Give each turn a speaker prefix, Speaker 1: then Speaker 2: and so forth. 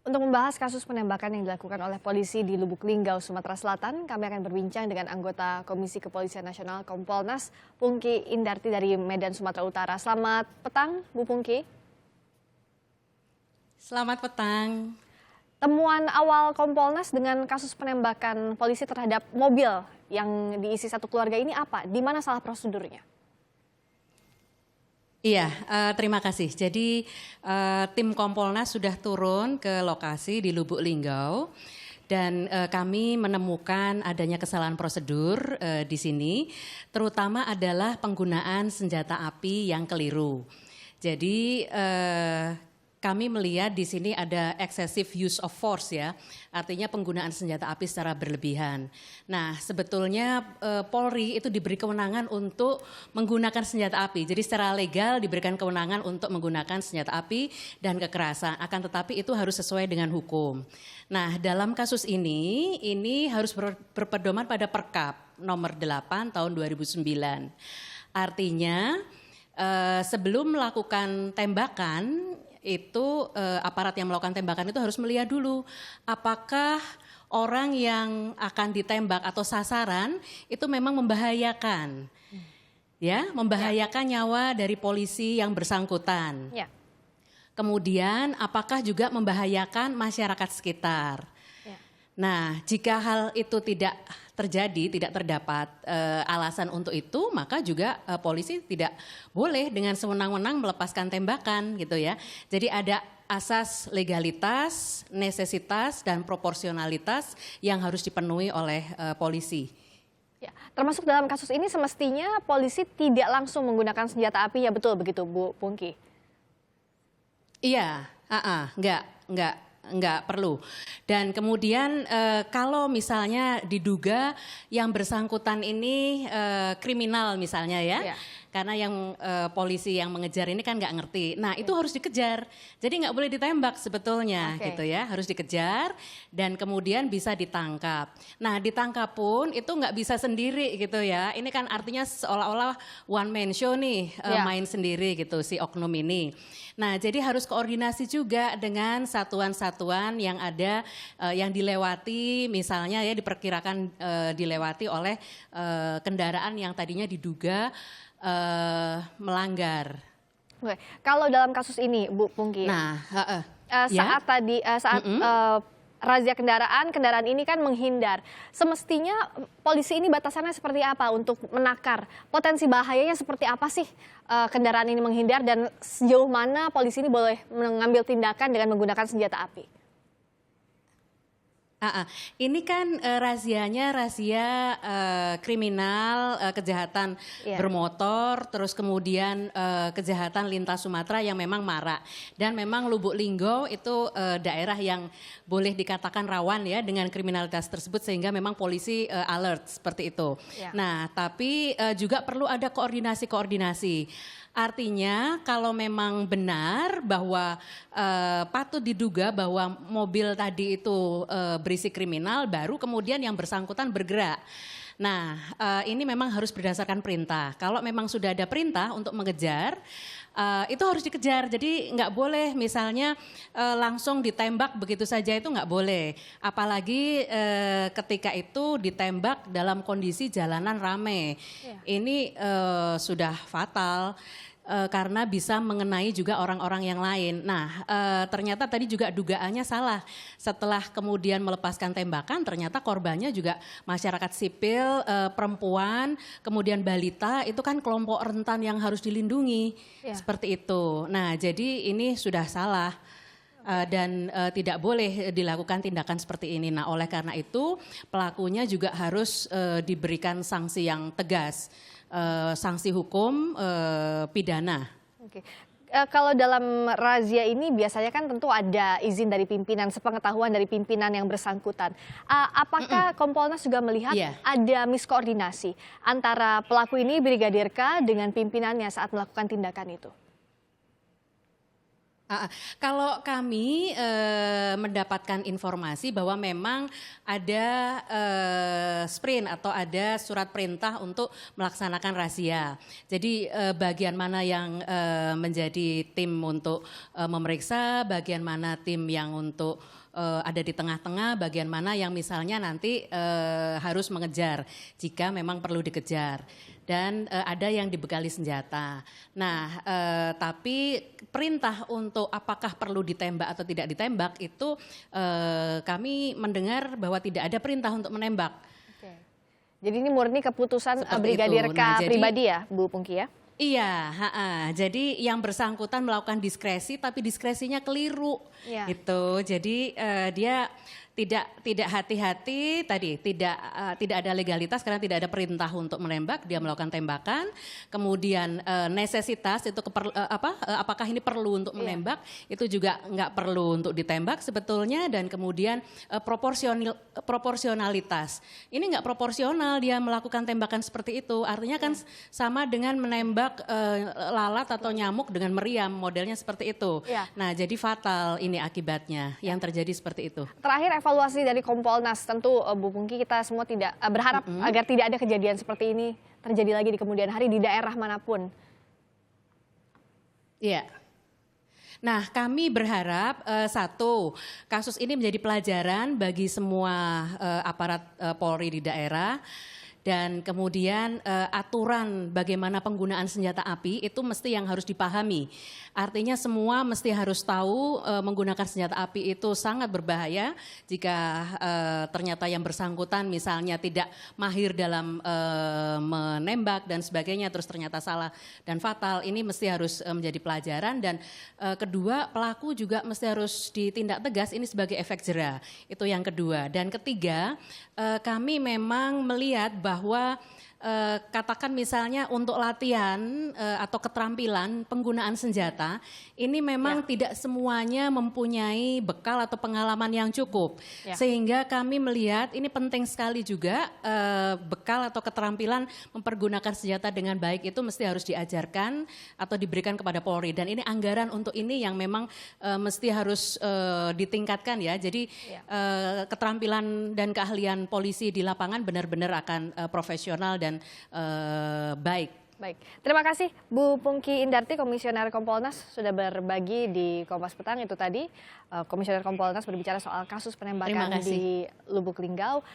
Speaker 1: Untuk membahas kasus penembakan yang dilakukan oleh polisi di Lubuk Linggau, Sumatera Selatan, kami akan berbincang dengan anggota Komisi Kepolisian Nasional Kompolnas, Pungki Indarti dari Medan, Sumatera Utara. Selamat petang, Bu Pungki.
Speaker 2: Selamat petang.
Speaker 1: Temuan awal Kompolnas dengan kasus penembakan polisi terhadap mobil yang diisi satu keluarga ini apa? Di mana salah prosedurnya?
Speaker 2: Iya, terima kasih. Jadi tim Kompolnas sudah turun ke lokasi di Lubuk Linggau dan kami menemukan adanya kesalahan prosedur di sini, terutama adalah penggunaan senjata api yang keliru. Jadi kami melihat di sini ada excessive use of force ya, artinya penggunaan senjata api secara berlebihan. Nah, sebetulnya Polri itu diberi kewenangan untuk menggunakan senjata api. Jadi secara legal diberikan kewenangan untuk menggunakan senjata api dan kekerasan. Akan tetapi itu harus sesuai dengan hukum. Nah, dalam kasus ini harus berpedoman pada Perkap nomor 8 tahun 2009. Artinya sebelum melakukan tembakan itu aparat yang melakukan tembakan itu harus melihat dulu apakah orang yang akan ditembak atau sasaran itu memang membahayakan, ya, membahayakan nyawa dari polisi yang bersangkutan.
Speaker 1: Ya.
Speaker 2: Kemudian apakah juga membahayakan masyarakat sekitar.
Speaker 1: Ya.
Speaker 2: Nah, jika hal itu tidak terjadi, tidak terdapat alasan untuk itu, maka juga polisi tidak boleh dengan sewenang-wenang melepaskan tembakan gitu ya. Jadi ada asas legalitas, necesitas, dan proporsionalitas yang harus dipenuhi oleh polisi.
Speaker 1: Ya, termasuk dalam kasus ini semestinya polisi tidak langsung menggunakan senjata api, ya betul begitu Bu Pungki?
Speaker 2: Iya, enggak perlu. Dan kemudian kalau misalnya diduga yang bersangkutan ini kriminal misalnya ya, karena yang polisi yang mengejar ini kan nggak ngerti. Nah itu harus dikejar, jadi nggak boleh ditembak sebetulnya gitu ya, harus dikejar dan kemudian bisa ditangkap. Nah ditangkap pun itu nggak bisa sendiri gitu ya, ini kan artinya seolah-olah one man show nih, main sendiri gitu si oknum ini. Nah jadi harus koordinasi juga dengan satuan-satuan yang ada yang dilewati, misalnya ya diperkirakan dilewati oleh kendaraan yang tadinya diduga melanggar.
Speaker 1: Oke. Kalau dalam kasus ini Bu Pungki, saat razia kendaraan ini kan menghindar. Semestinya polisi ini batasannya seperti apa untuk menakar potensi bahayanya, seperti apa sih kendaraan ini menghindar, dan sejauh mana polisi ini boleh mengambil tindakan dengan menggunakan senjata api?
Speaker 2: Ini kan razia kriminal, kejahatan bermotor, terus kemudian kejahatan lintas Sumatera yang memang marak. Dan memang Lubuk Linggau itu daerah yang boleh dikatakan rawan ya dengan kriminalitas tersebut, sehingga memang polisi alert seperti itu. Nah, tapi juga perlu ada koordinasi. Artinya kalau memang benar bahwa patut diduga bahwa mobil tadi itu berisi kriminal, baru kemudian yang bersangkutan bergerak. Nah ini memang harus berdasarkan perintah. Kalau memang sudah ada perintah untuk mengejar, itu harus dikejar. Jadi nggak boleh misalnya langsung ditembak begitu saja, itu nggak boleh. Apalagi ketika itu ditembak dalam kondisi jalanan rame. Ini sudah fatal. Karena bisa mengenai juga orang-orang yang lain. Nah ternyata tadi juga dugaannya salah. Setelah kemudian melepaskan tembakan, ternyata korbannya juga masyarakat sipil, perempuan, kemudian balita, itu kan kelompok rentan yang harus dilindungi. Seperti itu. Nah jadi ini sudah salah. Dan tidak boleh dilakukan tindakan seperti ini. Nah oleh karena itu pelakunya juga harus diberikan sanksi yang tegas. Sanksi hukum pidana.
Speaker 1: Oke. Kalau dalam razia ini biasanya kan tentu ada izin dari pimpinan, sepengetahuan dari pimpinan yang bersangkutan. Apakah Kompolnas juga melihat ada miskoordinasi antara pelaku ini, Brigadir K, dengan pimpinannya saat melakukan tindakan itu?
Speaker 2: Kalau kami mendapatkan informasi bahwa memang ada sprint atau ada surat perintah untuk melaksanakan razia. Jadi bagian mana yang menjadi tim untuk memeriksa, bagian mana tim yang untuk ada di tengah-tengah, bagian mana yang misalnya nanti harus mengejar jika memang perlu dikejar. Dan ada yang dibekali senjata. Nah, tapi perintah untuk apakah perlu ditembak atau tidak ditembak itu kami mendengar bahwa tidak ada perintah untuk menembak.
Speaker 1: Oke. Jadi ini murni keputusan
Speaker 2: Seperti
Speaker 1: Brigadir
Speaker 2: itu.
Speaker 1: K
Speaker 2: Nah,
Speaker 1: pribadi ya, Bu Pungki ya?
Speaker 2: Iya, jadi yang bersangkutan melakukan diskresi tapi diskresinya keliru,
Speaker 1: Iya.
Speaker 2: gitu. Jadi dia tidak hati-hati tadi, tidak ada legalitas karena tidak ada perintah untuk menembak, dia melakukan tembakan. Kemudian nesesitas itu apakah ini perlu untuk menembak, itu juga nggak perlu untuk ditembak sebetulnya. Dan kemudian proporsionalitas, ini nggak proporsional dia melakukan tembakan seperti itu. Artinya kan sama dengan menembak lalat atau nyamuk dengan meriam, modelnya seperti itu.
Speaker 1: Iya.
Speaker 2: Nah, jadi fatal ini akibatnya yang terjadi seperti itu.
Speaker 1: Terakhir evaluasi dari Kompolnas, tentu Bu Pungki kita semua tidak berharap agar tidak ada kejadian seperti ini terjadi lagi di kemudian hari di daerah manapun.
Speaker 2: Iya. Nah, kami berharap satu, kasus ini menjadi pelajaran bagi semua aparat Polri di daerah. Dan kemudian aturan bagaimana penggunaan senjata api itu mesti yang harus dipahami. Artinya semua mesti harus tahu menggunakan senjata api itu sangat berbahaya jika ternyata yang bersangkutan misalnya tidak mahir dalam menembak dan sebagainya, terus ternyata salah dan fatal. Ini mesti harus menjadi pelajaran. Dan kedua, pelaku juga mesti harus ditindak tegas, ini sebagai efek jera. Itu yang kedua. Dan ketiga, kami memang melihat bahwa katakan misalnya untuk latihan atau keterampilan penggunaan senjata, ini memang tidak semuanya mempunyai bekal atau pengalaman yang cukup. Sehingga kami melihat ini penting sekali juga bekal atau keterampilan mempergunakan senjata dengan baik itu mesti harus diajarkan atau diberikan kepada Polri. Dan ini anggaran untuk ini yang memang mesti harus ditingkatkan ya. Jadi keterampilan dan keahlian polisi di lapangan benar-benar akan profesional dan baik.
Speaker 1: Baik, terima kasih Bu Pungki Indarti, Komisioner Kompolnas sudah berbagi di Kompas Petang. Itu tadi Komisioner Kompolnas berbicara soal kasus penembakan di Lubuk Linggau.